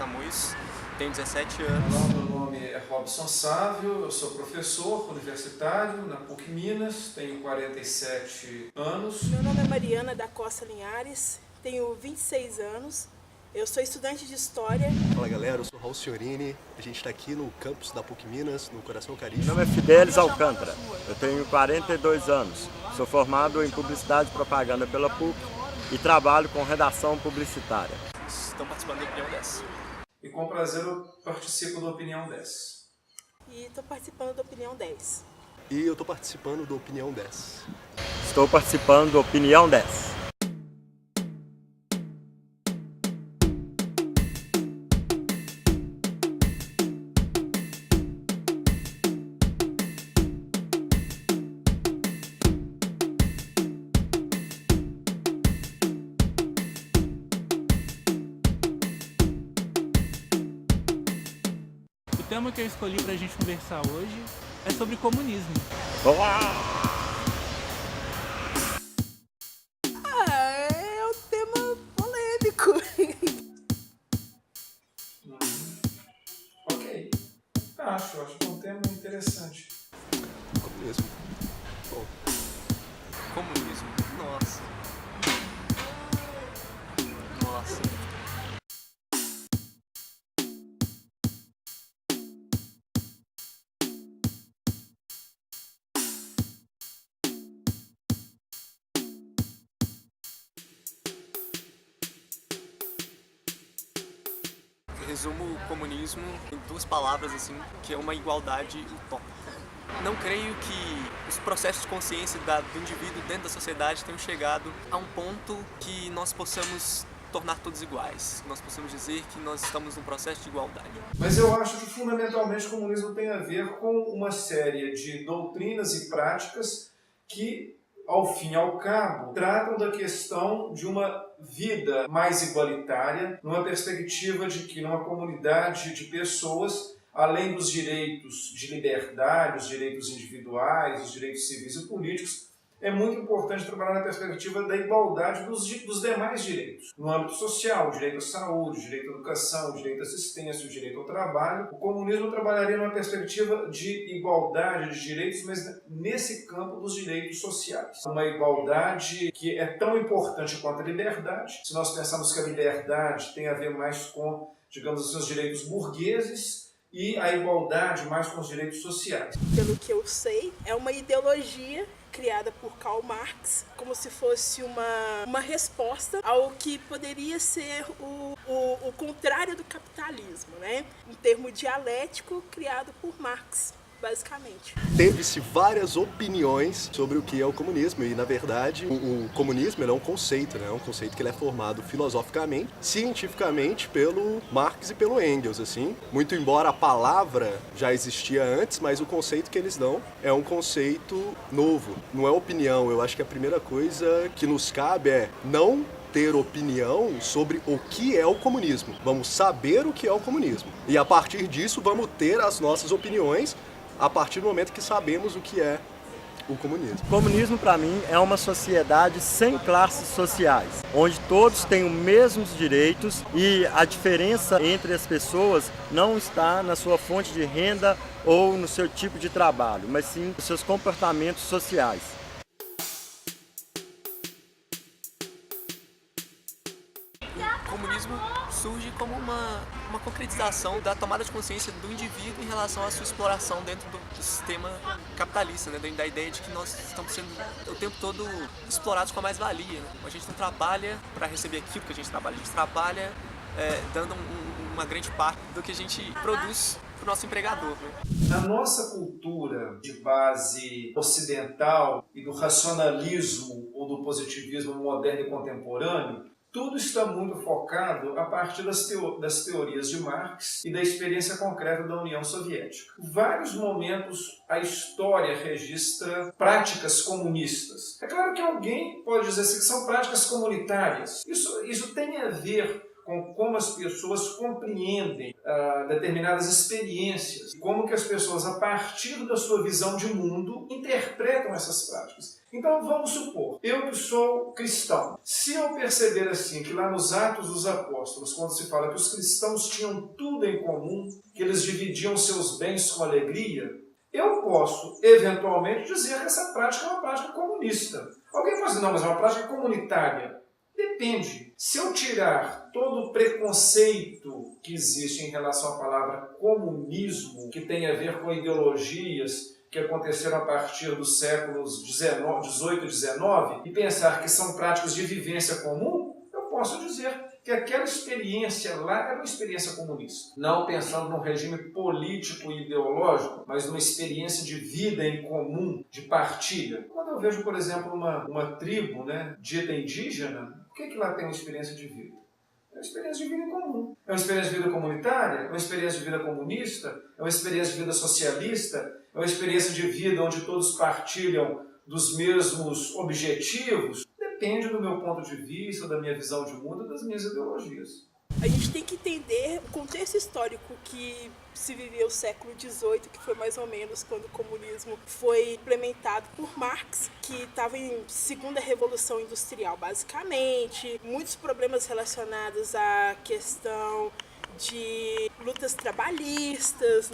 Tamoios, tenho 17 anos. Olá, meu nome é Robson Sávio, eu sou professor universitário na PUC Minas, tenho 47 anos. Meu nome é Mariana da Costa Linhares, tenho 26 anos, eu sou estudante de História. Fala galera, eu sou Raul Ciorini, a gente está aqui no campus da PUC Minas, no Coração Carístico. Meu nome é Fidelis Alcântara, eu tenho 42 anos, sou formado em Publicidade e Propaganda pela PUC e trabalho com redação publicitária. Estão participando da Opinião 10. E com prazer eu participo da Opinião 10. E estou participando da Opinião 10. E eu estou participando do Opinião 10. Estou participando do Opinião 10. O tema que eu escolhi para a gente conversar hoje é sobre comunismo. É um tema polêmico. Ok, acho que é um tema interessante. Comunismo. Bom, Comunismo. Nossa. Resumo o comunismo em duas palavras, assim, que é uma igualdade utópica. Não creio que os processos de consciência do indivíduo dentro da sociedade tenham chegado a um ponto que nós possamos tornar todos iguais. Nós possamos dizer que nós estamos num processo de igualdade. Mas eu acho que fundamentalmente o comunismo tem a ver com uma série de doutrinas e práticas que, ao fim e ao cabo, tratam da questão de uma vida mais igualitária, numa perspectiva de que numa comunidade de pessoas, além dos direitos de liberdade, os direitos individuais, os direitos civis e políticos, é muito importante trabalhar na perspectiva da igualdade dos demais direitos. No âmbito social, o direito à saúde, o direito à educação, o direito à assistência, o direito ao trabalho. O comunismo trabalharia numa perspectiva de igualdade de direitos, mas nesse campo dos direitos sociais. Uma igualdade que é tão importante quanto a liberdade. Se nós pensarmos que a liberdade tem a ver mais com, digamos assim, os direitos burgueses, e a igualdade mais com os direitos sociais. Pelo que eu sei, é uma ideologia criada por Karl Marx, como se fosse uma resposta ao que poderia ser o contrário do capitalismo, né? Um termo dialético criado por Marx, basicamente. teve-se várias opiniões sobre o que é o comunismo e, na verdade, o comunismo é um conceito, né? É um conceito que ele é formado filosoficamente, cientificamente pelo Marx e pelo Engels, assim. Muito embora a palavra já existia antes, mas o conceito que eles dão é um conceito novo. Não é opinião, eu acho que a primeira coisa que nos cabe é não ter opinião sobre o que é o comunismo. Vamos saber o que é o comunismo. E a partir disso vamos ter as nossas opiniões a partir do momento que sabemos o que é o comunismo. O comunismo, para mim, é uma sociedade sem classes sociais, onde todos têm os mesmos direitos e a diferença entre as pessoas não está na sua fonte de renda ou no seu tipo de trabalho, mas sim nos seus comportamentos sociais. O comunismo surge como uma concretização da tomada de consciência do indivíduo em relação à sua exploração dentro do sistema capitalista, né? Da ideia de que nós estamos sendo o tempo todo explorados com a mais-valia, né? A gente não trabalha para receber aquilo que a gente trabalha dando uma grande parte do que a gente produz para o nosso empregador, né? Na nossa cultura de base ocidental e do racionalismo ou do positivismo moderno e contemporâneo, tudo está muito focado a partir das teorias de Marx e da experiência concreta da União Soviética. Em vários momentos a história registra práticas comunistas. É claro que alguém pode dizer assim, que são práticas comunitárias. Isso tem a ver com como as pessoas compreendem determinadas experiências, como que as pessoas, a partir da sua visão de mundo, interpretam essas práticas. Então, vamos supor, eu que sou cristão, se eu perceber assim, que lá nos Atos dos Apóstolos, quando se fala que os cristãos tinham tudo em comum, que eles dividiam seus bens com alegria, eu posso, eventualmente, dizer que essa prática é uma prática comunista. Alguém pode dizer, não, mas é uma prática comunitária. Depende. Se eu tirar todo o preconceito que existe em relação à palavra comunismo, que tem a ver com ideologias que aconteceram a partir dos séculos 18 e 19, e pensar que são práticas de vivência comum, eu posso dizer que aquela experiência lá era uma experiência comunista. Não pensando num regime político e ideológico, mas numa experiência de vida em comum, de partilha. Quando eu vejo, por exemplo, uma tribo, dita indígena, por que lá tem uma experiência de vida? É uma experiência de vida em comum. É uma experiência de vida comunitária? É uma experiência de vida comunista? É uma experiência de vida socialista? É uma experiência de vida onde todos partilham dos mesmos objetivos? Depende do meu ponto de vista, da minha visão de mundo e das minhas ideologias. A gente tem que entender o contexto histórico que se viveu o século XVIII, que foi mais ou menos quando o comunismo foi implementado por Marx, que estava em segunda revolução industrial, basicamente. Muitos problemas relacionados à questão de lutas trabalhistas,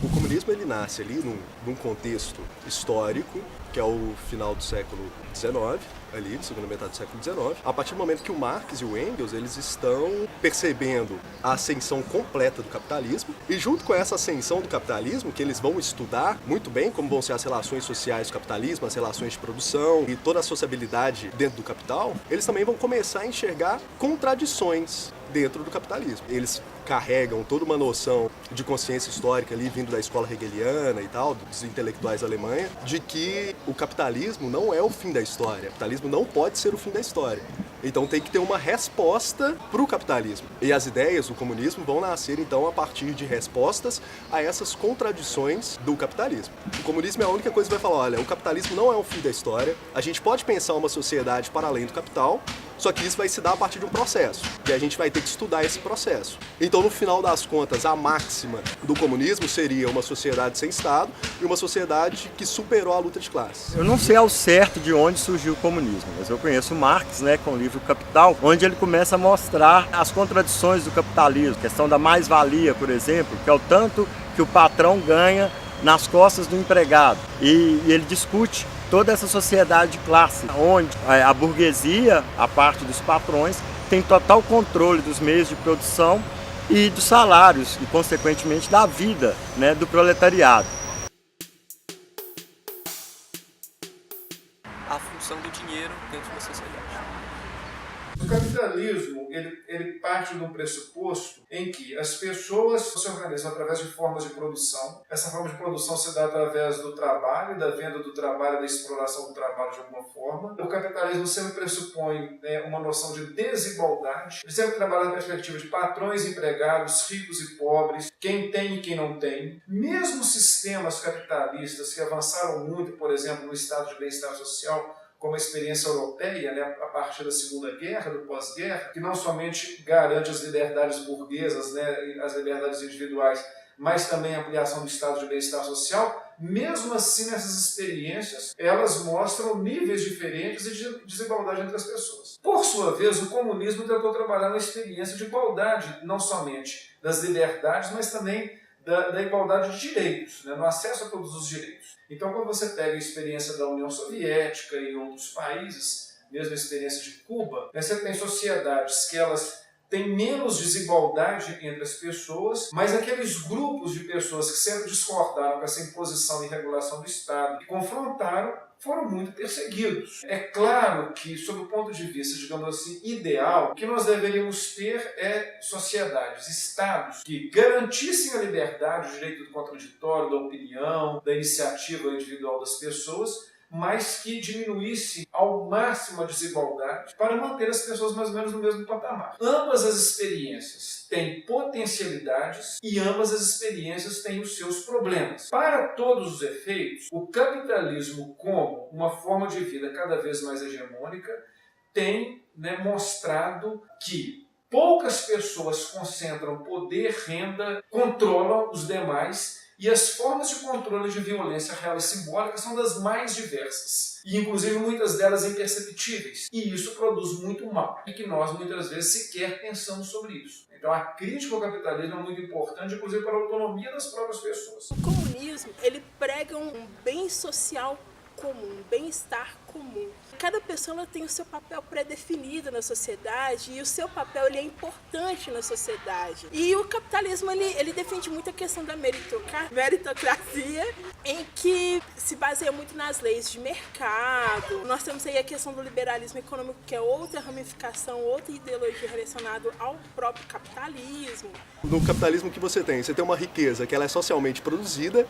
O comunismo ele nasce ali num contexto histórico, que é o final do século XIX, ali, segunda metade do século XIX, a partir do momento que o Marx e o Engels eles estão percebendo a ascensão completa do capitalismo, e junto com essa ascensão do capitalismo, que eles vão estudar muito bem como vão ser as relações sociais do capitalismo, as relações de produção e toda a sociabilidade dentro do capital, eles também vão começar a enxergar contradições dentro do capitalismo. Eles carregam toda uma noção de consciência histórica ali, vindo da escola hegeliana e tal, dos intelectuais da Alemanha, de que o capitalismo não é o fim da história. O capitalismo não pode ser o fim da história. Então tem que ter uma resposta para o capitalismo. E as ideias do comunismo vão nascer, então, a partir de respostas a essas contradições do capitalismo. O comunismo é a única coisa que vai falar, olha, o capitalismo não é o fim da história, a gente pode pensar uma sociedade para além do capital, só que isso vai se dar a partir de um processo, e a gente vai ter que estudar esse processo. Então, no final das contas, a máxima do comunismo seria uma sociedade sem Estado e uma sociedade que superou a luta de classes. Eu não sei ao certo de onde surgiu o comunismo, mas eu conheço Marx, com o livro Capital, onde ele começa a mostrar as contradições do capitalismo, a questão da mais-valia, por exemplo, que é o tanto que o patrão ganha nas costas do empregado. E ele discute toda essa sociedade de classe, onde a burguesia, a parte dos patrões, tem total controle dos meios de produção e dos salários e, consequentemente, da vida do proletariado. A função do dinheiro dentro da sociedade. O capitalismo, ele parte de um pressuposto em que as pessoas se organizam através de formas de produção. Essa forma de produção se dá através do trabalho, da venda do trabalho, da exploração do trabalho de alguma forma. O capitalismo sempre pressupõe uma noção de desigualdade. Ele sempre trabalha na perspectiva de patrões e empregados, ricos e pobres, quem tem e quem não tem. Mesmo sistemas capitalistas que avançaram muito, por exemplo, no estado de bem-estar social, como a experiência europeia, a partir da Segunda Guerra, do pós-guerra, que não somente garante as liberdades burguesas, as liberdades individuais, mas também a ampliação do estado de bem-estar social, mesmo assim, essas experiências, elas mostram níveis diferentes de desigualdade entre as pessoas. Por sua vez, o comunismo tentou trabalhar na experiência de igualdade, não somente das liberdades, mas também da igualdade de direitos, no acesso a todos os direitos. Então, quando você pega a experiência da União Soviética e outros países, mesmo a experiência de Cuba, você tem sociedades que elas têm menos desigualdade entre as pessoas, mas aqueles grupos de pessoas que sempre discordaram com essa imposição e regulação do Estado e confrontaram, foram muito perseguidos. É claro que, sob o ponto de vista, digamos assim, ideal, o que nós deveríamos ter é sociedades, estados que garantissem a liberdade, o direito do contraditório, da opinião, da iniciativa individual das pessoas, mas que diminuísse ao máximo a desigualdade para manter as pessoas mais ou menos no mesmo patamar. Ambas as experiências têm potencialidades e ambas as experiências têm os seus problemas. Para todos os efeitos, o capitalismo como uma forma de vida cada vez mais hegemônica tem mostrado que, poucas pessoas concentram poder, renda, controlam os demais, e as formas de controle de violência real e simbólica são das mais diversas. E inclusive muitas delas imperceptíveis. E isso produz muito mal. E que nós muitas vezes sequer pensamos sobre isso. Então a crítica ao capitalismo é muito importante, inclusive para a autonomia das próprias pessoas. O comunismo, ele prega um bem social comum, um bem-estar comum. Cada pessoa ela tem o seu papel pré-definido na sociedade e o seu papel ele é importante na sociedade. E o capitalismo ele defende muito a questão da meritocracia, em que se baseia muito nas leis de mercado. Nós temos aí a questão do liberalismo econômico, que é outra ramificação, outra ideologia relacionada ao próprio capitalismo. No capitalismo que você tem uma riqueza que ela é socialmente produzida.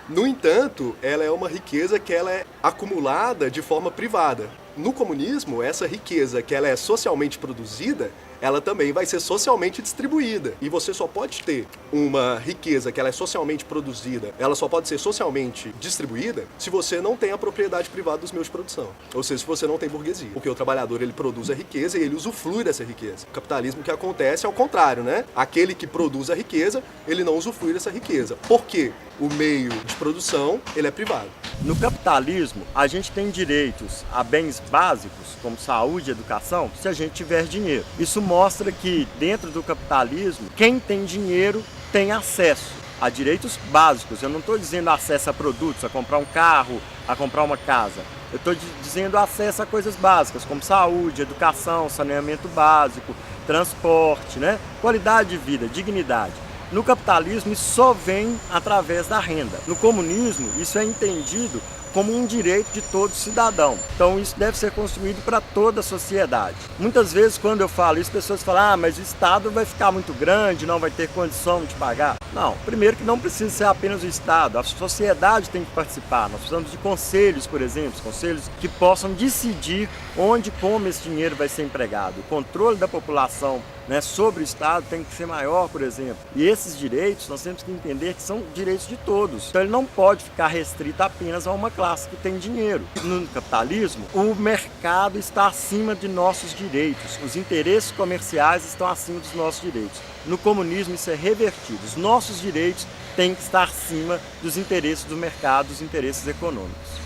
No entanto, ela é uma riqueza que ela é acumulada de forma privada. No comunismo, essa riqueza que ela é socialmente produzida, ela também vai ser socialmente distribuída. E você só pode ter uma riqueza que ela é socialmente produzida, ela só pode ser socialmente distribuída se você não tem a propriedade privada dos meios de produção. Ou seja, se você não tem burguesia. Porque o trabalhador, ele produz a riqueza e ele usufrui dessa riqueza. O capitalismo que acontece é o contrário, né? Aquele que produz a riqueza, ele não usufrui dessa riqueza. Por quê? O meio de produção, ele é privado. No capitalismo, a gente tem direitos a bens básicos, como saúde e educação, se a gente tiver dinheiro. Isso mostra que, dentro do capitalismo, quem tem dinheiro tem acesso a direitos básicos. Eu não estou dizendo acesso a produtos, a comprar um carro, a comprar uma casa. Eu estou dizendo acesso a coisas básicas, como saúde, educação, saneamento básico, transporte, né? Qualidade de vida, dignidade. No capitalismo, isso só vem através da renda. No comunismo, isso é entendido como um direito de todo cidadão. Então, isso deve ser construído para toda a sociedade. Muitas vezes, quando eu falo isso, as pessoas falam: mas o Estado vai ficar muito grande, não vai ter condição de pagar. Não, primeiro que não precisa ser apenas o Estado, a sociedade tem que participar. Nós precisamos de conselhos, por exemplo, conselhos que possam decidir onde e como esse dinheiro vai ser empregado. O controle da população, né, sobre o Estado tem que ser maior, por exemplo. E esses direitos, nós temos que entender que são direitos de todos. Então ele não pode ficar restrito apenas a uma classe que tem dinheiro. No capitalismo, o mercado está acima de nossos direitos. Os interesses comerciais estão acima dos nossos direitos. No comunismo isso é revertido. Os nossos direitos têm que estar acima dos interesses do mercado, dos interesses econômicos.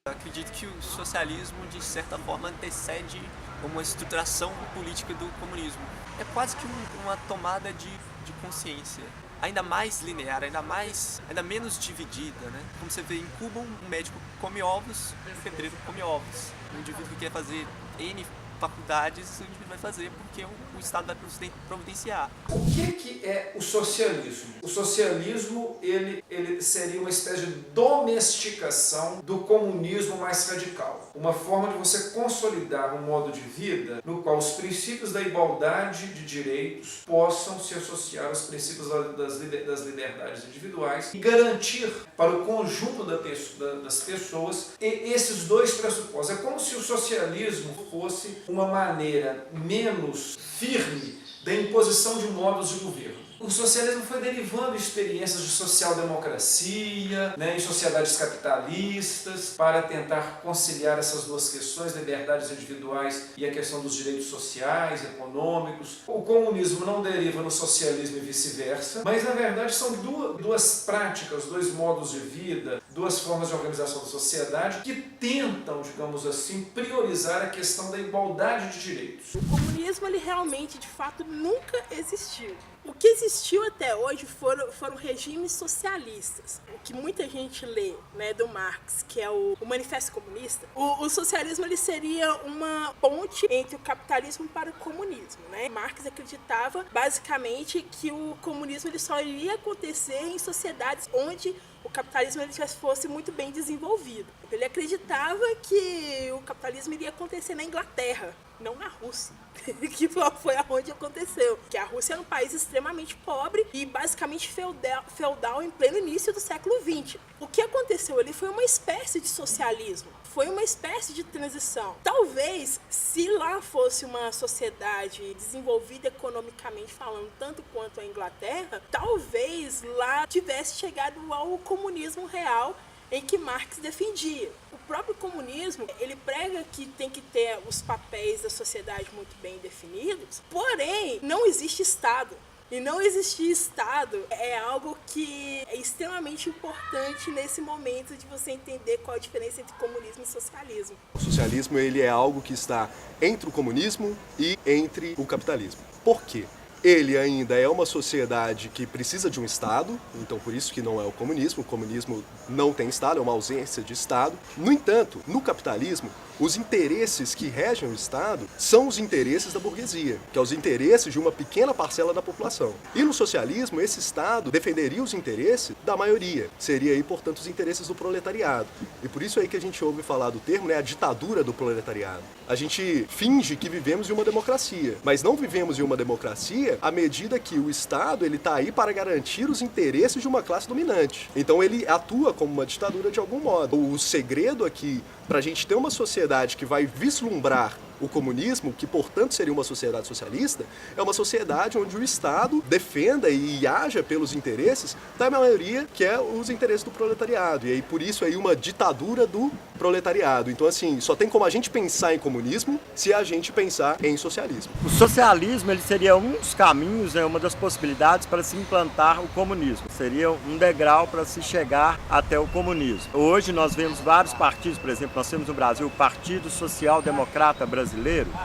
Eu acredito que o socialismo, de certa forma, antecede uma estruturação política do comunismo. É quase que uma tomada de consciência, ainda mais linear, ainda menos dividida, né? Como você vê em Cuba, um médico come ovos, um pedreiro come ovos. Um indivíduo que quer fazer N faculdades, o indivíduo vai fazer porque o Estado vai providenciar. O que é o socialismo? O socialismo ele seria uma espécie de domesticação do comunismo mais radical. Uma forma de você consolidar um modo de vida no qual os princípios da igualdade de direitos possam se associar aos princípios das liberdades individuais e garantir para o conjunto das pessoas esses dois pressupostos. É como se o socialismo fosse uma maneira menos firme da imposição de modos de governo. O socialismo foi derivando experiências de social-democracia, né, em sociedades capitalistas, para tentar conciliar essas duas questões, liberdades individuais e a questão dos direitos sociais, econômicos. O comunismo não deriva no socialismo e vice-versa, mas na verdade são duas práticas, dois modos de vida, duas formas de organização da sociedade que tentam, digamos assim, priorizar a questão da igualdade de direitos. O comunismo, ele realmente, de fato, nunca existiu. O que existiu até hoje foram regimes socialistas. O que muita gente lê, né, do Marx, que é o Manifesto Comunista, o socialismo ele seria uma ponte entre o capitalismo para o comunismo, né? Marx acreditava, basicamente, que o comunismo ele só iria acontecer em sociedades onde o capitalismo ele já fosse muito bem desenvolvido. Ele acreditava que o capitalismo iria acontecer na Inglaterra, não na Rússia, que foi aonde aconteceu. Que a Rússia era um país extremamente pobre e basicamente feudal em pleno início do século XX. O que aconteceu ali foi uma espécie de socialismo, foi uma espécie de transição. Talvez, se lá fosse uma sociedade desenvolvida economicamente falando, tanto quanto a Inglaterra, talvez lá tivesse chegado ao comunismo real, em que Marx defendia. O próprio comunismo, ele prega que tem que ter os papéis da sociedade muito bem definidos, porém, não existe Estado. E não existir Estado é algo que é extremamente importante nesse momento de você entender qual a diferença entre comunismo e socialismo. O socialismo ele é algo que está entre o comunismo e entre o capitalismo. Por quê? Ele ainda é uma sociedade que precisa de um Estado, então por isso que não é o comunismo não tem Estado, é uma ausência de Estado. No entanto, no capitalismo, os interesses que regem o Estado são os interesses da burguesia, que é os interesses de uma pequena parcela da população. E no socialismo, esse Estado defenderia os interesses da maioria, seria aí, portanto, os interesses do proletariado. E por isso aí que a gente ouve falar do termo, né, a ditadura do proletariado. A gente finge que vivemos em uma democracia, mas não vivemos em uma democracia à medida que o Estado ele está aí para garantir os interesses de uma classe dominante. Então ele atua como uma ditadura de algum modo. O segredo aqui, para a gente ter uma sociedade que vai vislumbrar o comunismo, que portanto seria uma sociedade socialista, é uma sociedade onde o Estado defenda e haja pelos interesses da maioria, que é os interesses do proletariado. E aí por isso aí uma ditadura do proletariado. Então assim, só tem como a gente pensar em comunismo se a gente pensar em socialismo. O socialismo ele seria um dos caminhos, né, uma das possibilidades para se implantar o comunismo. Seria um degrau para se chegar até o comunismo. Hoje nós vemos vários partidos, por exemplo, nós temos no Brasil o Partido Social Democrata Brasileiro,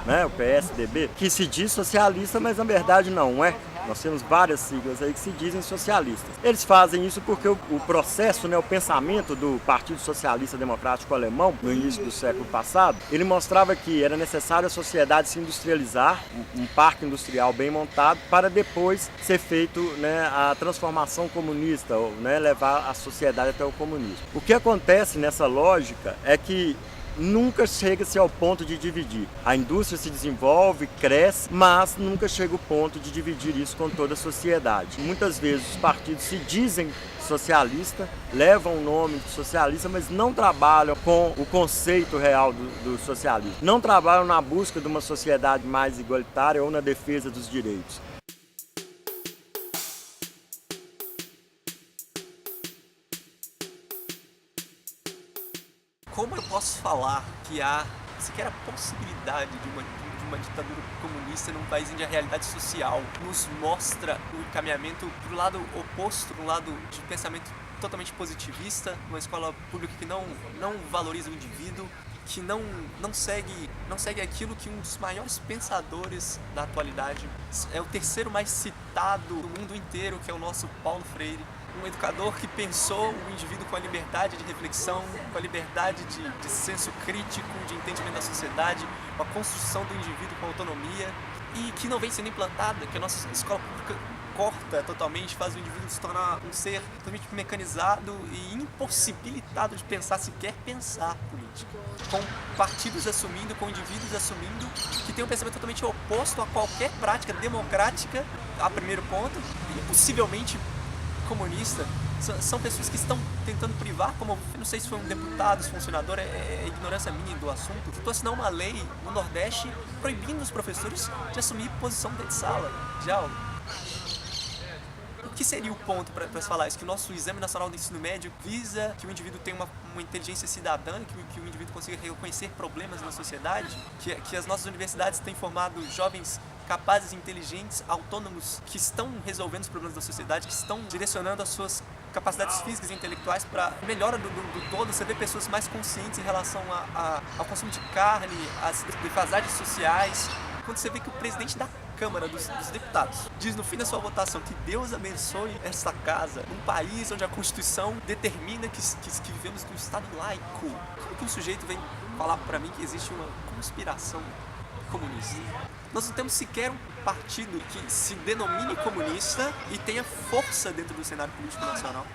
né, o PSDB, que se diz socialista, mas na verdade não é. Nós temos várias siglas aí que se dizem socialistas. Eles fazem isso porque o processo, né, o pensamento do Partido Socialista Democrático Alemão, no início do século passado, ele mostrava que era necessário a sociedade se industrializar, um parque industrial bem montado, para depois ser feito, né, a transformação comunista, ou, né, levar a sociedade até o comunismo. O que acontece nessa lógica é que nunca chega-se ao ponto de dividir. A indústria se desenvolve, cresce, mas nunca chega ao ponto de dividir isso com toda a sociedade. Muitas vezes os partidos se dizem socialista, levam o nome de socialista, mas não trabalham com o conceito real do socialismo. Não trabalham na busca de uma sociedade mais igualitária ou na defesa dos direitos. Como eu posso falar que há sequer a possibilidade de uma ditadura comunista num país onde a realidade social nos mostra o encaminhamento para o lado oposto, para um lado de pensamento totalmente positivista, uma escola pública que não valoriza o indivíduo, que não segue aquilo que um dos maiores pensadores da atualidade, é o terceiro mais citado do mundo inteiro, que é o nosso Paulo Freire. Um educador que pensou o indivíduo com a liberdade de reflexão, com a liberdade de senso crítico, de entendimento da sociedade, com a construção do indivíduo com autonomia, e que não vem sendo implantada, que a nossa escola pública corta totalmente, faz o indivíduo se tornar um ser totalmente mecanizado e impossibilitado de sequer pensar política. Com partidos assumindo, com indivíduos assumindo, que tem um pensamento totalmente oposto a qualquer prática democrática, a primeiro ponto, e possivelmente comunista. São pessoas que estão tentando privar, como não sei se foi um deputado, se foi um senador, é ignorância minha do assunto, tentou assinar uma lei no Nordeste proibindo os professores de assumir posição dentro de sala de aula. O que seria o ponto para se falar isso? Que o nosso Exame Nacional do Ensino Médio visa que o indivíduo tenha uma inteligência cidadã, que o indivíduo consiga reconhecer problemas na sociedade, que as nossas universidades têm formado jovens capazes, inteligentes, autônomos, que estão resolvendo os problemas da sociedade, que estão direcionando as suas capacidades físicas e intelectuais para a melhora do todo. Você vê pessoas mais conscientes em relação ao consumo de carne, às defasagens sociais. Quando você vê que o presidente da Câmara dos Deputados diz no fim da sua votação que Deus abençoe esta casa, um país onde a Constituição determina que vivemos num Estado laico. Como que um sujeito vem falar para mim que existe uma conspiração comunista? Nós não temos sequer um partido que se denomine comunista e tenha força dentro do cenário político nacional.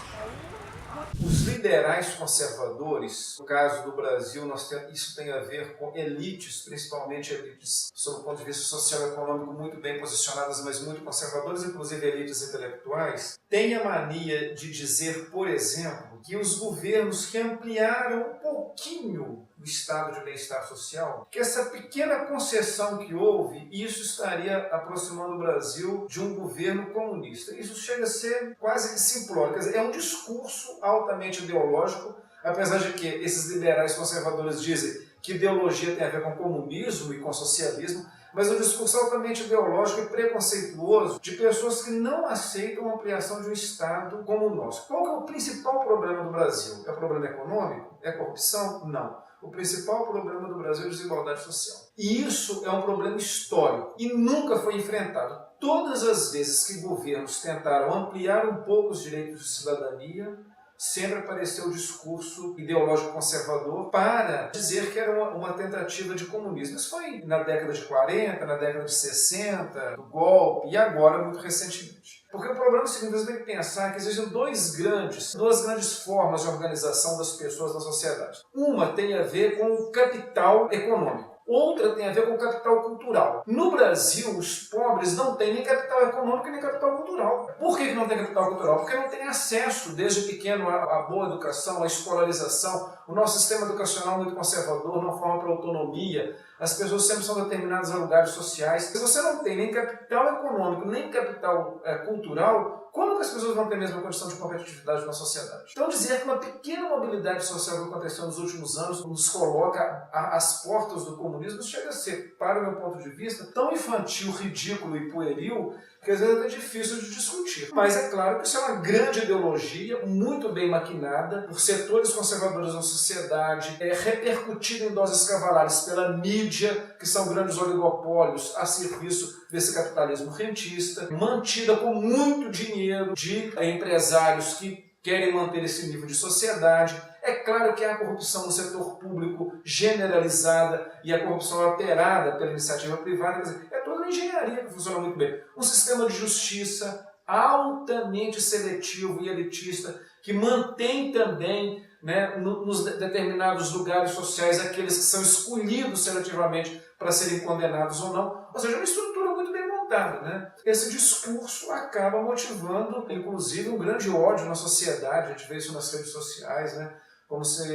Os liberais conservadores, no caso do Brasil, isso tem a ver com elites, principalmente elites, sob o ponto de vista social-econômico, muito bem posicionadas, mas muito conservadoras, inclusive elites intelectuais, têm a mania de dizer, por exemplo, que os governos que ampliaram um pouquinho o estado de bem-estar social, que essa pequena concessão que houve, isso estaria aproximando o Brasil de um governo comunista. Isso chega a ser quase simplório, quer dizer, é um discurso altamente ideológico Apesar de que esses liberais conservadores dizem que ideologia tem a ver com comunismo e com socialismo, mas um discurso altamente ideológico e preconceituoso de pessoas que não aceitam a ampliação de um Estado como o nosso. Qual que é o principal problema do Brasil? É o problema econômico? É corrupção? Não. O principal problema do Brasil é a desigualdade social. E isso é um problema histórico e nunca foi enfrentado. Todas as vezes que governos tentaram ampliar um pouco os direitos de cidadania, sempre apareceu o discurso ideológico conservador para dizer que era uma tentativa de comunismo. Isso foi na década de 40, na década de 60, do golpe, e agora muito recentemente. Porque o problema é o seguinte, você tem que pensar que existem duas grandes formas de organização das pessoas na sociedade. Uma tem a ver com o capital econômico. Outra tem a ver com o capital cultural. No Brasil, os pobres não têm nem capital econômico nem capital cultural. Por que não tem capital cultural? Porque não tem acesso desde pequeno à boa educação, à escolarização. O nosso sistema educacional é muito conservador, não forma para autonomia. As pessoas sempre são determinadas a lugares sociais. Se você não tem nem capital econômico, nem capital cultural, como que as pessoas vão ter a mesma condição de competitividade na sociedade? Então dizer que uma pequena mobilidade social que aconteceu nos últimos anos nos coloca às portas do comunismo chega a ser, para o meu ponto de vista, tão infantil, ridículo e pueril que às vezes é difícil de discutir. Mas é claro que isso é uma grande ideologia, muito bem maquinada por setores conservadores da sociedade, repercutida em doses cavalares pela mídia, que são grandes oligopólios a serviço desse capitalismo rentista, mantida com muito dinheiro de empresários que querem manter esse nível de sociedade. É claro que há corrupção no setor público generalizada e a corrupção alterada pela iniciativa privada. Quer dizer, é toda uma engenharia que funciona muito bem. Um sistema de justiça altamente seletivo e elitista que mantém também, né, nos determinados lugares sociais aqueles que são escolhidos seletivamente para serem condenados ou não. Ou seja, uma estrutura muito bem montada, né? Esse discurso acaba motivando, inclusive, um grande ódio na sociedade. A gente vê isso nas redes sociais, né? Como se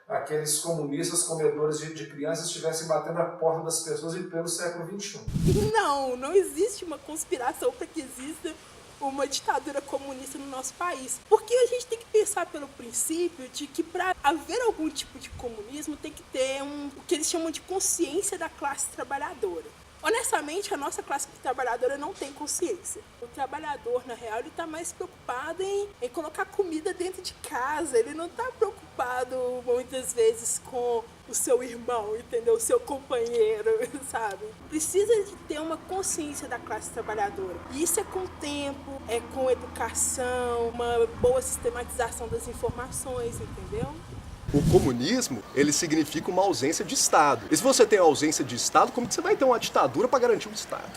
aqueles comunistas comedores de crianças estivessem batendo a porta das pessoas em pleno século XXI. Não existe uma conspiração para que exista uma ditadura comunista no nosso país. Porque a gente tem que pensar pelo princípio de que para haver algum tipo de comunismo tem que ter o que eles chamam de consciência da classe trabalhadora. Honestamente, a nossa classe trabalhadora não tem consciência. O trabalhador, na real, ele está mais preocupado em colocar comida dentro de casa. Ele não está preocupado, muitas vezes, com o seu irmão, entendeu? O seu companheiro, sabe? Precisa de ter uma consciência da classe trabalhadora. E isso é com o tempo, é com educação, uma boa sistematização das informações, entendeu? O comunismo, ele significa uma ausência de Estado. E se você tem ausência de Estado, como que você vai ter uma ditadura para garantir um Estado?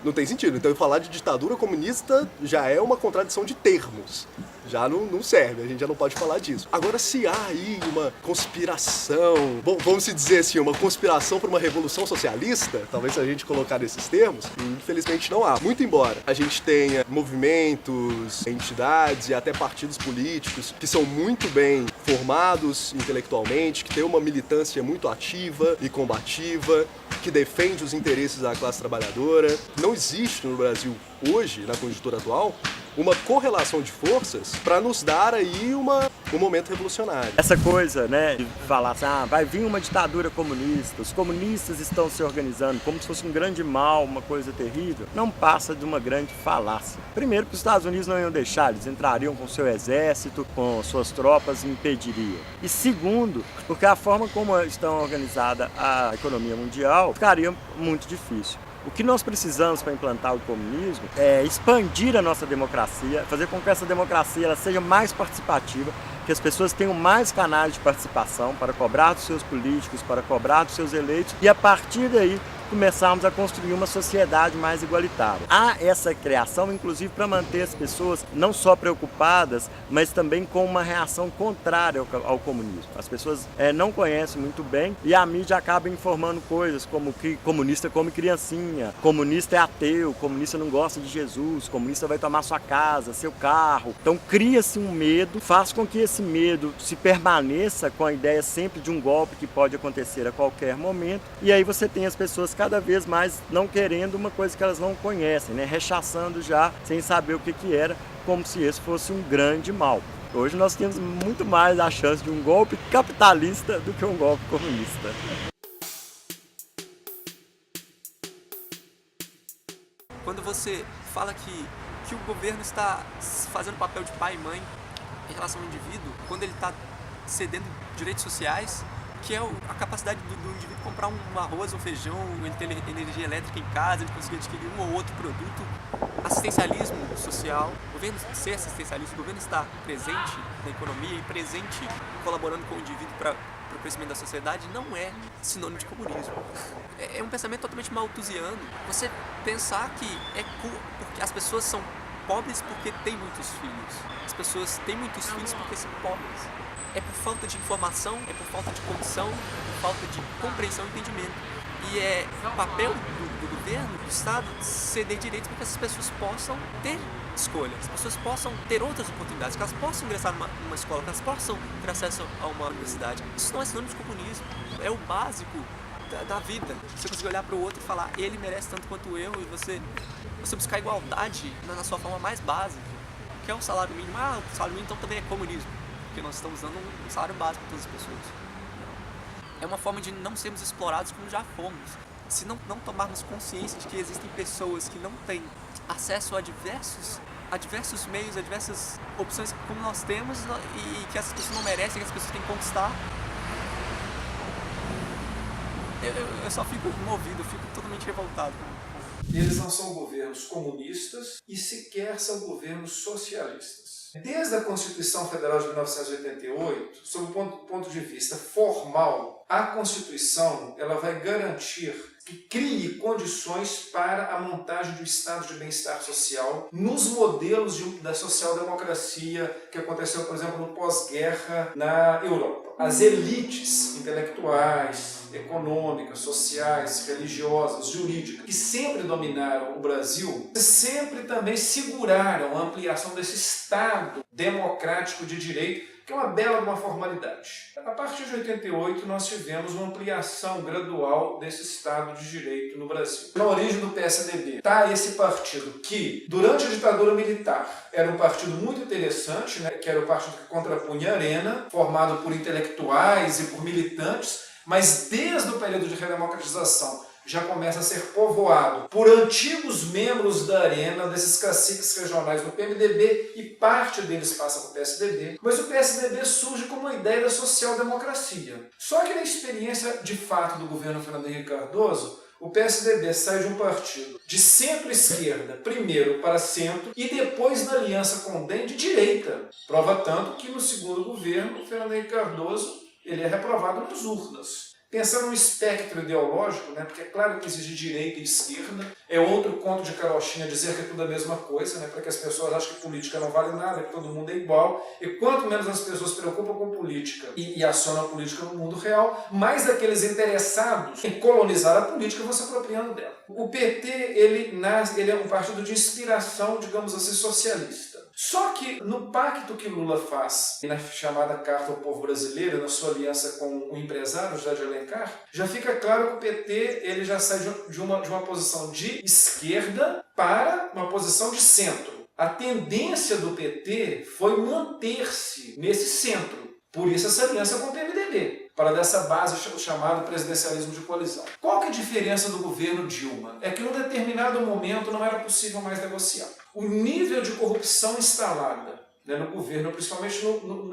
Não tem sentido. Então, falar de ditadura comunista já é uma contradição de termos. Já não serve, a gente já não pode falar disso. Agora, se há aí uma conspiração, bom, vamos dizer assim, uma conspiração para uma revolução socialista, talvez se a gente colocar nesses termos, infelizmente não há. Muito embora a gente tenha movimentos, entidades e até partidos políticos que são muito bem formados intelectualmente, que têm uma militância muito ativa e combativa, que defende os interesses da classe trabalhadora. Não existe no Brasil hoje, na conjuntura atual, uma correlação de forças para nos dar aí um momento revolucionário. Essa coisa, né, de falar assim, vai vir uma ditadura comunista, os comunistas estão se organizando como se fosse um grande mal, uma coisa terrível, não passa de uma grande falácia. Primeiro, que os Estados Unidos não iam deixar, eles entrariam com seu exército, com suas tropas e impediriam. E segundo, porque a forma como está organizada a economia mundial ficaria muito difícil. O que nós precisamos para implantar o comunismo é expandir a nossa democracia, fazer com que essa democracia ela seja mais participativa, que as pessoas tenham mais canais de participação para cobrar dos seus políticos, para cobrar dos seus eleitos e a partir daí começarmos a construir uma sociedade mais igualitária. Há essa criação, inclusive, para manter as pessoas não só preocupadas, mas também com uma reação contrária ao comunismo. As pessoas não conhecem muito bem e a mídia acaba informando coisas como que comunista come criancinha, comunista é ateu, comunista não gosta de Jesus, comunista vai tomar sua casa, seu carro. Então cria-se um medo, faz com que esse medo se permaneça com a ideia sempre de um golpe que pode acontecer a qualquer momento e aí você tem as pessoas cada vez mais não querendo uma coisa que elas não conhecem, né? Rechaçando já, sem saber o que era, como se esse fosse um grande mal. Hoje nós temos muito mais a chance de um golpe capitalista do que um golpe comunista. Quando você fala que o governo está fazendo o papel de pai e mãe em relação ao indivíduo, quando ele está cedendo direitos sociais, que é a capacidade do indivíduo comprar um arroz, um feijão, ele ter energia elétrica em casa, ele conseguir adquirir um ou outro produto, assistencialismo social, o governo ser assistencialista, o governo estar presente na economia e presente colaborando com o indivíduo para o crescimento da sociedade não é sinônimo de comunismo. É um pensamento totalmente malthusiano. Você pensar que porque as pessoas são pobres porque têm muitos filhos. As pessoas têm muitos filhos porque são pobres. É por falta de informação, é por falta de condição, é por falta de compreensão e entendimento. E é o papel do governo, do Estado, ceder direitos para que essas pessoas possam ter escolha, as pessoas possam ter outras oportunidades, que elas possam ingressar numa escola, que elas possam ter acesso a uma universidade. Isso não é sinônimo de comunismo, é o básico da vida. Você conseguir olhar para o outro e falar, ele merece tanto quanto eu, e você buscar igualdade na sua forma mais básica, que é o salário mínimo. O salário mínimo então também é comunismo, porque nós estamos dando um salário básico para todas as pessoas. É uma forma de não sermos explorados como já fomos. Se não tomarmos consciência de que existem pessoas que não têm acesso a diversos meios, a diversas opções como nós temos, e que essas pessoas não merecem, que as pessoas têm que conquistar, eu só fico movido, eu fico totalmente revoltado. Eles não são governos comunistas e sequer são governos socialistas. Desde a Constituição Federal de 1988, sob o ponto de vista formal, a Constituição ela vai garantir que crie condições para a montagem de um estado de bem-estar social nos modelos da social-democracia que aconteceu, por exemplo, no pós-guerra na Europa. As elites intelectuais, econômicas, sociais, religiosas, jurídicas, que sempre dominaram o Brasil, sempre também seguraram a ampliação desse Estado democrático de direito, que é uma bela formalidade. A partir de 88, nós tivemos uma ampliação gradual desse Estado de Direito no Brasil. Na origem do PSDB está esse partido que, durante a ditadura militar, era um partido muito interessante, né, que era o partido que contrapunha a Arena, formado por intelectuais e por militantes, mas desde o período de redemocratização já começa a ser povoado por antigos membros da Arena, desses caciques regionais do PMDB, e parte deles passa para o PSDB. Mas o PSDB surge como uma ideia da social-democracia. Só que na experiência de fato do governo Fernando Henrique Cardoso, o PSDB sai de um partido de centro-esquerda, primeiro para centro, e depois na aliança com o DEM de direita. Prova tanto que no segundo governo, Fernando Henrique Cardoso ele é reprovado nas urnas. Pensando no espectro ideológico, né, porque é claro que existe direita e esquerda, é outro conto de carochinha dizer que é tudo a mesma coisa, né, para que as pessoas achem que política não vale nada, que todo mundo é igual, e quanto menos as pessoas se preocupam com política e acionam a política no mundo real, mais aqueles interessados em colonizar a política vão se apropriando dela. O PT ele é um partido de inspiração, digamos assim, socialista. Só que no pacto que Lula faz, na chamada Carta ao Povo Brasileiro, na sua aliança com o empresário José de Alencar, já fica claro que o PT ele já sai de uma posição de esquerda para uma posição de centro. A tendência do PT foi manter-se nesse centro. Por isso essa aliança com o PMDB, para dessa base chamado presidencialismo de coalizão. Qual que é a diferença do governo Dilma? É que num determinado momento não era possível mais negociar. O nível de corrupção instalada, né, no governo, principalmente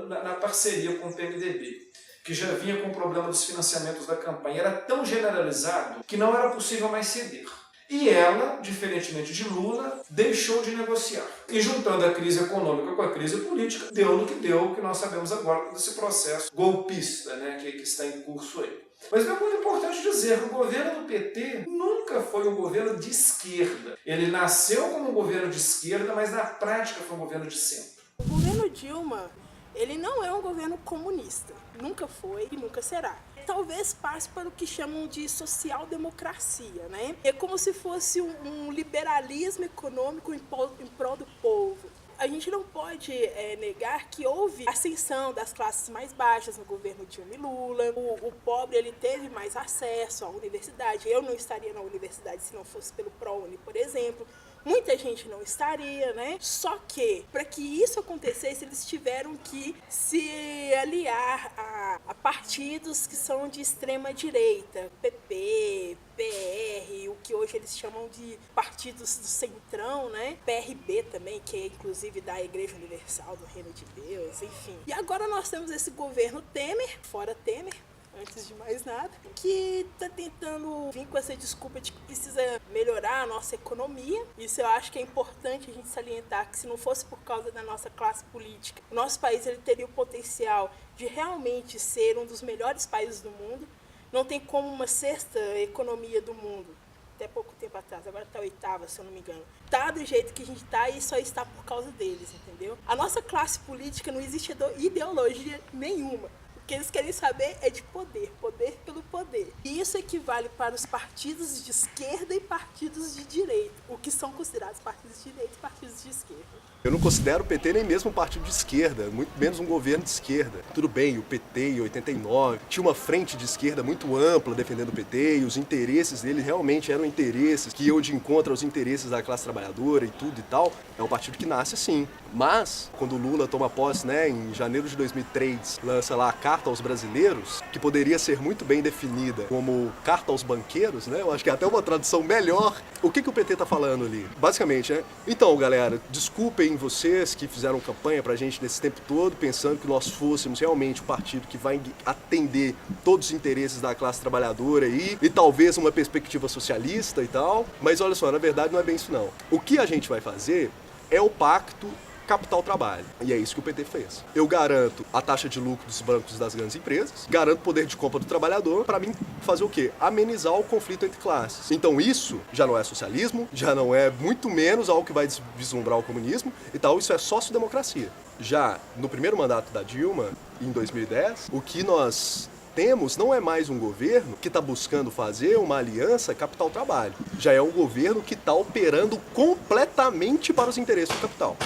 na parceria com o PMDB, que já vinha com o problema dos financiamentos da campanha, era tão generalizado que não era possível mais ceder. E ela, diferentemente de Lula, deixou de negociar. E juntando a crise econômica com a crise política, deu no que deu, o que nós sabemos agora desse processo golpista, né, que está em curso aí. Mas é muito importante dizer que o governo do PT nunca foi um governo de esquerda. Ele nasceu como um governo de esquerda, mas na prática foi um governo de centro. O governo Dilma, ele não é um governo comunista. Nunca foi e nunca será. Talvez passe para o que chamam de social-democracia, né? É como se fosse um liberalismo econômico em prol do povo. Em gente não pode negar que houve ascensão das classes mais baixas no governo Dilma e Lula. O pobre ele teve mais acesso à universidade. Eu não estaria na universidade se não fosse pelo ProUni, por exemplo. Muita gente não estaria, né? Só que, para que isso acontecesse, eles tiveram que se aliar a partidos que são de extrema direita, PP, PR, o que hoje eles chamam de partidos do centrão, né? PRB também, que é inclusive da Igreja Universal do Reino de Deus, enfim. E agora nós temos esse governo Temer, fora Temer, antes de mais nada, que está tentando vir com essa desculpa de que precisa melhorar a nossa economia. Isso eu acho que é importante a gente salientar, que se não fosse por causa da nossa classe política, o nosso país ele teria o potencial de realmente ser um dos melhores países do mundo. Não tem como uma sexta economia do mundo, até pouco tempo atrás, agora está a oitava, se eu não me engano, tá do jeito que a gente está e só está por causa deles, entendeu? A nossa classe política não existe ideologia nenhuma. O que eles querem saber é de poder, poder pelo poder. E isso equivale para os partidos de esquerda e partidos de direita, o que são considerados partidos de direita e partidos de esquerda. Eu não considero o PT nem mesmo um partido de esquerda, muito menos um governo de esquerda. Tudo bem, o PT em 89 tinha uma frente de esquerda muito ampla defendendo o PT e os interesses dele realmente eram interesses que iam de encontro aos interesses da classe trabalhadora e tudo e tal. É um partido que nasce assim. Mas, quando o Lula toma posse, né, em janeiro de 2003, lança lá a Carta aos Brasileiros, que poderia ser muito bem definida como Carta aos Banqueiros, né? Eu acho que é até uma tradução melhor. O que o PT tá falando ali? Basicamente, né? Então, galera, desculpem vocês que fizeram campanha pra gente nesse tempo todo, pensando que nós fôssemos realmente o partido que vai atender todos os interesses da classe trabalhadora aí, e talvez uma perspectiva socialista e tal. Mas olha só, na verdade não é bem isso não. O que a gente vai fazer é o pacto capital-trabalho. E é isso que o PT fez. Eu garanto a taxa de lucro dos bancos e das grandes empresas, garanto o poder de compra do trabalhador, para mim fazer o quê? Amenizar o conflito entre classes. Então isso já não é socialismo, já não é muito menos algo que vai vislumbrar o comunismo e tal, isso é sociodemocracia. Já no primeiro mandato da Dilma, em 2010, o que nós temos não é mais um governo que está buscando fazer uma aliança capital-trabalho. Já é um governo que está operando completamente para os interesses do capital.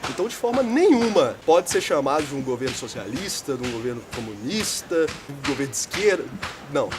Então, de forma nenhuma, pode ser chamado de um governo socialista, de um governo comunista, de um governo de esquerda. Não,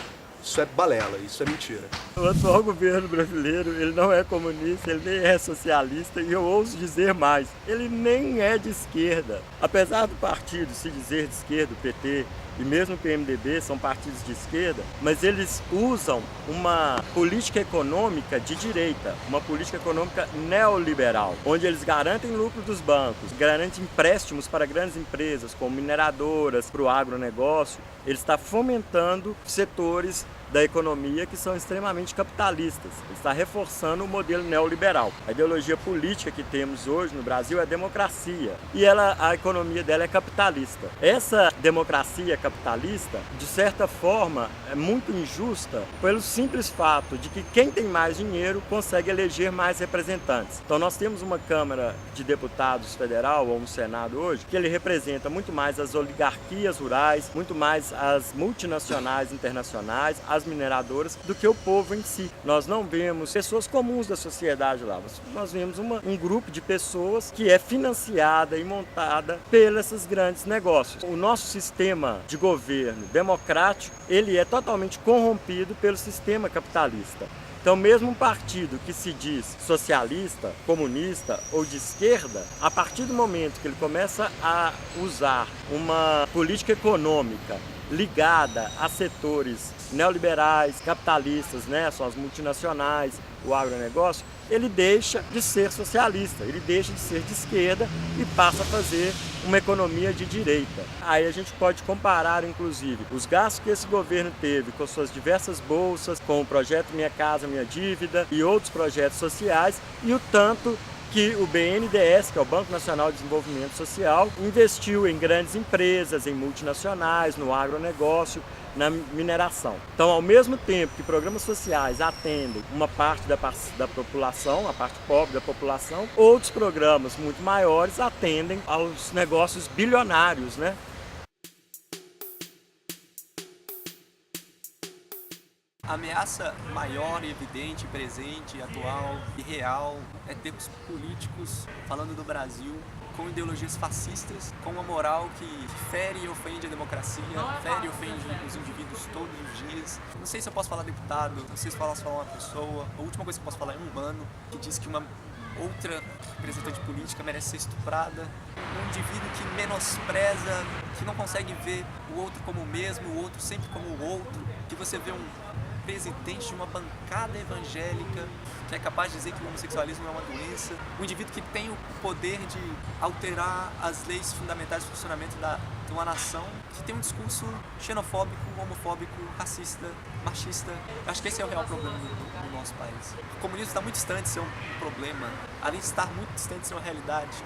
isso é balela, isso é mentira. O atual governo brasileiro, ele não é comunista, ele nem é socialista e eu ouso dizer mais, ele nem é de esquerda. Apesar do partido se dizer de esquerda, o PT, e mesmo o PMDB são partidos de esquerda, mas eles usam uma política econômica de direita, uma política econômica neoliberal, onde eles garantem lucro dos bancos, garantem empréstimos para grandes empresas, como mineradoras, para o agronegócio. Ele está fomentando setores da economia que são extremamente capitalistas. Ele está reforçando o modelo neoliberal. A ideologia política que temos hoje no Brasil é a democracia e a economia dela é capitalista. Essa democracia capitalista, de certa forma, é muito injusta pelo simples fato de que quem tem mais dinheiro consegue eleger mais representantes. Então nós temos uma Câmara de Deputados federal ou um Senado hoje que ele representa muito mais as oligarquias rurais, muito mais as multinacionais internacionais, as mineradoras, do que o povo em si. Nós não vemos pessoas comuns da sociedade lá, nós vemos um grupo de pessoas que é financiada e montada pelos esses grandes negócios. O nosso sistema de governo democrático, ele é totalmente corrompido pelo sistema capitalista. Então, mesmo um partido que se diz socialista, comunista ou de esquerda, a partir do momento que ele começa a usar uma política econômica ligada a setores neoliberais, capitalistas, né, são as multinacionais, o agronegócio, ele deixa de ser socialista, ele deixa de ser de esquerda e passa a fazer uma economia de direita. Aí a gente pode comparar, inclusive, os gastos que esse governo teve com suas diversas bolsas, com o projeto Minha Casa Minha Dívida e outros projetos sociais, e o tanto que o BNDES, que é o Banco Nacional de Desenvolvimento Social, investiu em grandes empresas, em multinacionais, no agronegócio, na mineração. Então, ao mesmo tempo que programas sociais atendem uma parte da população, a parte pobre da população, outros programas muito maiores atendem aos negócios bilionários, né? A ameaça maior e evidente, presente, atual e real é termos políticos falando do Brasil com ideologias fascistas, com uma moral que fere e ofende a democracia, fere e ofende os indivíduos todos os dias. Não sei se eu posso falar deputado, não sei se eu posso falar uma pessoa. A última coisa que eu posso falar é um humano que diz que uma outra representante política merece ser estuprada. Um indivíduo que menospreza, que não consegue ver o outro como o mesmo, o outro sempre como o outro. Que você vê um presidente de uma bancada evangélica que é capaz de dizer que o homossexualismo é uma doença, um indivíduo que tem o poder de alterar as leis fundamentais do funcionamento de uma nação, que tem um discurso xenofóbico, homofóbico, racista, machista. Eu acho que esse é o real problema do nosso país. O comunismo está muito distante de ser um problema, além de estar muito distante de ser uma realidade.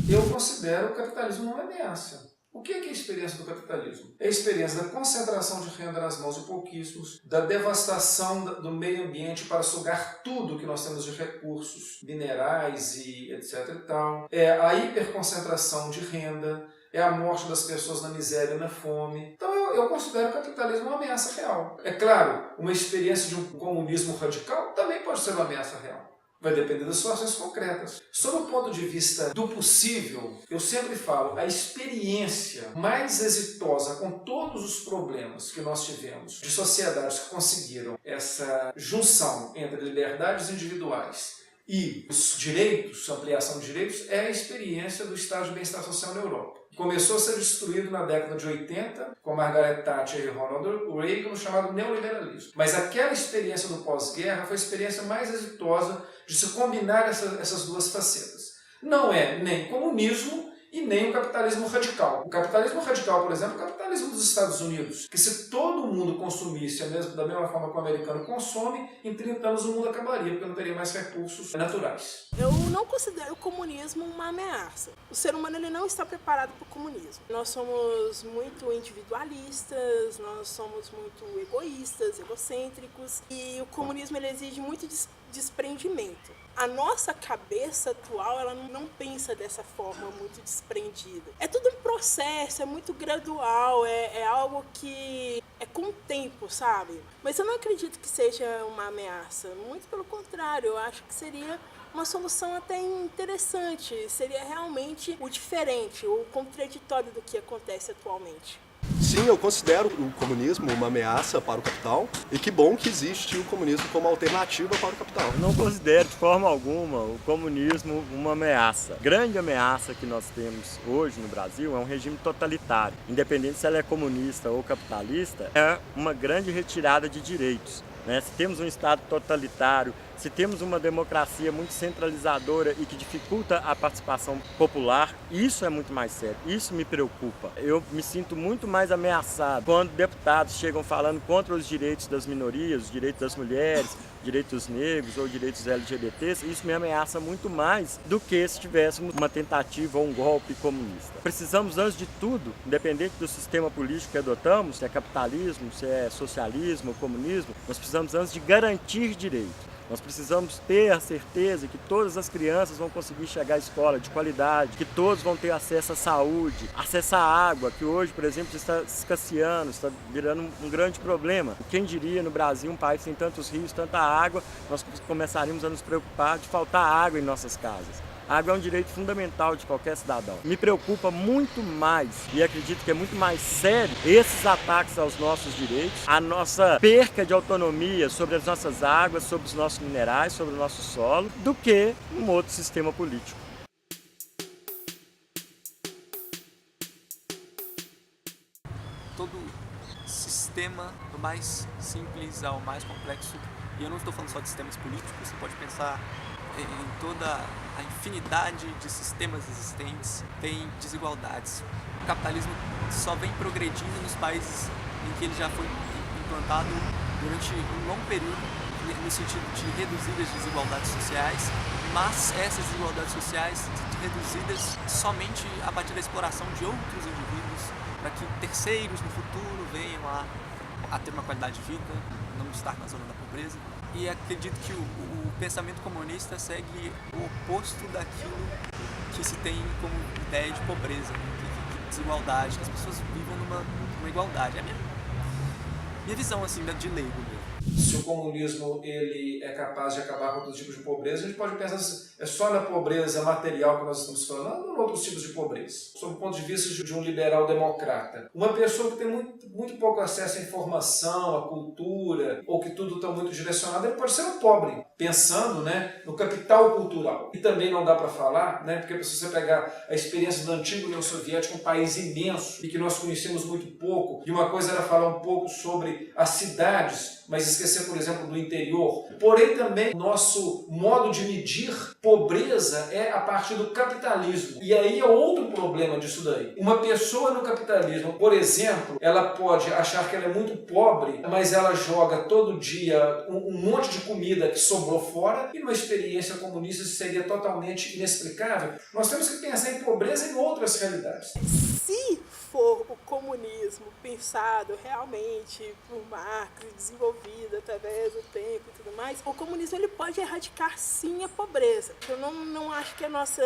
Eu considero o capitalismo uma ameaça. O que é a experiência do capitalismo? É a experiência da concentração de renda nas mãos de pouquíssimos, da devastação do meio ambiente para sugar tudo que nós temos de recursos minerais e etc. e tal. É a hiperconcentração de renda, é a morte das pessoas na miséria e na fome. Então eu considero o capitalismo uma ameaça real. É claro, uma experiência de um comunismo radical também pode ser uma ameaça real. Vai depender das situações concretas. Sob o ponto de vista do possível, eu sempre falo, a experiência mais exitosa com todos os problemas que nós tivemos de sociedades que conseguiram essa junção entre liberdades individuais e os direitos, ampliação de direitos, é a experiência do estado de bem-estar social na Europa. Começou a ser destruído na década de 80, com Margaret Thatcher e Ronald Reagan, no chamado neoliberalismo. Mas aquela experiência do pós-guerra foi a experiência mais exitosa de se combinar essas duas facetas. Não é nem comunismo e nem o capitalismo radical. O capitalismo radical, por exemplo, é o capitalismo dos Estados Unidos, que se todo mundo consumisse da mesma forma que o americano consome, em 30 anos o mundo acabaria, porque não teria mais recursos naturais. Eu não considero o comunismo uma ameaça. O ser humano ele não está preparado para o comunismo. Nós somos muito individualistas, nós somos muito egoístas, egocêntricos, e o comunismo ele exige muito desprendimento. A nossa cabeça atual, ela não pensa dessa forma muito desprendida. É tudo um processo, é muito gradual, é algo que é com o tempo, sabe? Mas eu não acredito que seja uma ameaça. Muito pelo contrário, eu acho que seria uma solução até interessante. Seria realmente o diferente, o contraditório do que acontece atualmente. Sim, eu considero o comunismo uma ameaça para o capital e que bom que existe o comunismo como alternativa para o capital. Eu não considero de forma alguma o comunismo uma ameaça. A grande ameaça que nós temos hoje no Brasil é um regime totalitário. Independente se ela é comunista ou capitalista, é uma grande retirada de direitos. Se temos um Estado totalitário, se temos uma democracia muito centralizadora e que dificulta a participação popular, isso é muito mais sério, isso me preocupa. Eu me sinto muito mais ameaçado quando deputados chegam falando contra os direitos das minorias, os direitos das mulheres, direitos negros ou direitos LGBTs, isso me ameaça muito mais do que se tivéssemos uma tentativa ou um golpe comunista. Precisamos, antes de tudo, independente do sistema político que adotamos, se é capitalismo, se é socialismo ou comunismo, nós precisamos antes de garantir direitos. Nós precisamos ter a certeza que todas as crianças vão conseguir chegar à escola de qualidade, que todos vão ter acesso à saúde, acesso à água, que hoje, por exemplo, está escasseando, está virando um grande problema. Quem diria no Brasil, um país que tem tantos rios, tanta água, nós começaríamos a nos preocupar de faltar água em nossas casas. A água é um direito fundamental de qualquer cidadão. Me preocupa muito mais, e acredito que é muito mais sério, esses ataques aos nossos direitos, a nossa perca de autonomia sobre as nossas águas, sobre os nossos minerais, sobre o nosso solo, do que um outro sistema político. Todo sistema, do mais simples ao mais complexo, e eu não estou falando só de sistemas políticos, você pode pensar em toda a infinidade de sistemas existentes, tem desigualdades. O capitalismo só vem progredindo nos países em que ele já foi implantado durante um longo período, no sentido de reduzir as desigualdades sociais, mas essas desigualdades sociais reduzidas somente a partir da exploração de outros indivíduos, para que terceiros no futuro venham a ter uma qualidade de vida, não estar na zona da pobreza. E acredito que o pensamento comunista segue o oposto daquilo que se tem como ideia de pobreza, de desigualdade, que as pessoas vivam numa igualdade. É a minha visão assim, de leigo mesmo. se o comunismo ele é capaz de acabar com outros tipos de pobreza, a gente pode pensar assim, é só na pobreza material que nós estamos falando, ou em outros tipos de pobreza. Sob o ponto de vista de um liberal democrata. Uma pessoa que tem muito pouco acesso à informação, à cultura, ou que tudo está muito direcionado, ele pode ser um pobre, pensando, né, no capital cultural. E também não dá para falar, né, porque se você pegar a experiência do antigo União Soviética, um país imenso e que nós conhecemos muito pouco, e uma coisa era falar um pouco sobre as cidades, mas esquecer, por exemplo, do interior. Porém, também, nosso modo de medir pobreza é a partir do capitalismo. E aí é outro problema disso daí. Uma pessoa no capitalismo, por exemplo, ela pode achar que ela é muito pobre, mas ela joga todo dia um monte de comida que sobrou fora, e numa experiência comunista isso seria totalmente inexplicável. Nós temos que pensar em pobreza em outras realidades. Se for o comunismo pensado realmente por Marx, desenvolvido através do tempo e tudo mais, o comunismo ele pode erradicar sim a pobreza. Eu não acho que a nossa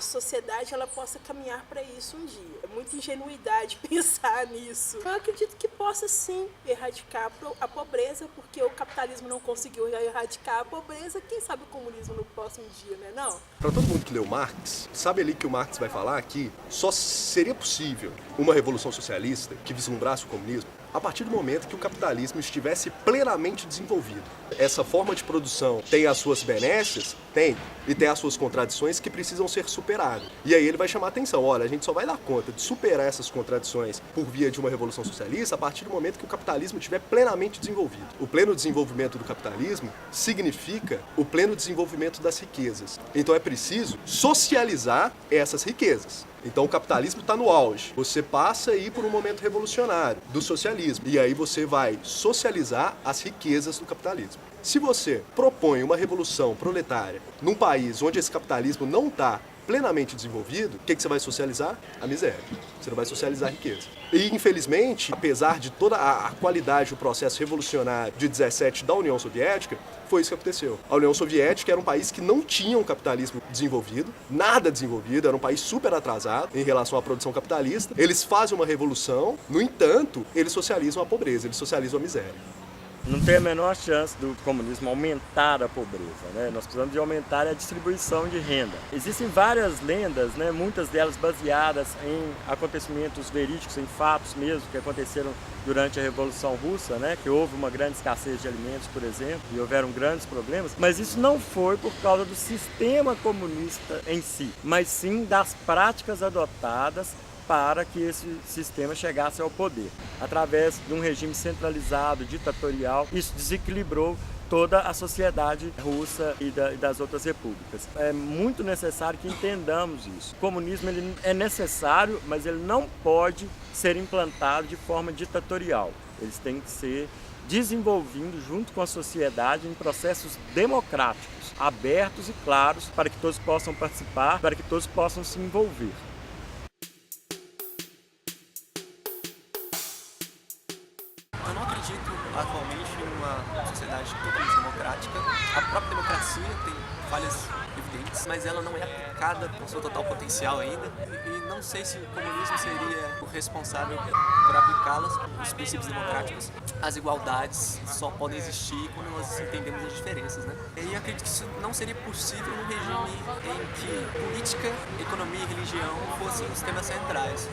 sociedade ela possa caminhar para isso um dia. É muita ingenuidade pensar nisso. Eu acredito que possa sim erradicar a pobreza, porque o capitalismo não conseguiu erradicar a pobreza, quem sabe o comunismo no próximo dia, né? Não? Para todo mundo que leu Marx, sabe ali que o Marx vai falar que só seria possível uma revolução socialista que vislumbrasse o comunismo a partir do momento que o capitalismo estivesse plenamente desenvolvido. Essa forma de produção tem as suas benesses? Tem. E tem as suas contradições que precisam ser superadas. E aí ele vai chamar a atenção, olha, a gente só vai dar conta de superar essas contradições por via de uma revolução socialista a partir do momento que o capitalismo estiver plenamente desenvolvido. O pleno desenvolvimento do capitalismo significa o pleno desenvolvimento das riquezas. Então é preciso socializar essas riquezas. Então o capitalismo está no auge. Você passa aí por um momento revolucionário do socialismo. E aí você vai socializar as riquezas do capitalismo. Se você propõe uma revolução proletária num país onde esse capitalismo não está plenamente desenvolvido, o que você vai socializar? A miséria. Você não vai socializar a riqueza. E, infelizmente, apesar de toda a qualidade do processo revolucionário de 17 da União Soviética, foi isso que aconteceu. A União Soviética era um país que não tinha um capitalismo desenvolvido, nada desenvolvido, era um país super atrasado em relação à produção capitalista. Eles fazem uma revolução, no entanto, eles socializam a pobreza, eles socializam a miséria. Não tem a menor chance do comunismo aumentar a pobreza, né? Nós precisamos de aumentar a distribuição de renda. Existem várias lendas, né? Muitas delas baseadas em acontecimentos verídicos, em fatos mesmo que aconteceram durante a Revolução Russa, né? Que houve uma grande escassez de alimentos, por exemplo, e houveram grandes problemas, mas isso não foi por causa do sistema comunista em si, mas sim das práticas adotadas para que esse sistema chegasse ao poder. Através de um regime centralizado, ditatorial, isso desequilibrou toda a sociedade russa e das outras repúblicas. É muito necessário que entendamos isso. O comunismo ele é necessário, mas ele não pode ser implantado de forma ditatorial. Eles têm que ser desenvolvido junto com a sociedade em processos democráticos, abertos e claros, para que todos possam participar, para que todos possam se envolver. Eu não acredito atualmente em uma sociedade totalmente democrática. A própria democracia tem falhas evidentes, mas ela não é aplicada com seu total potencial ainda. E não sei se o comunismo seria o responsável por aplicá-las, os princípios democráticos. As igualdades só podem existir quando nós entendemos as diferenças, né? E acredito que isso não seria possível num regime em que política, economia e religião fossem os temas centrais.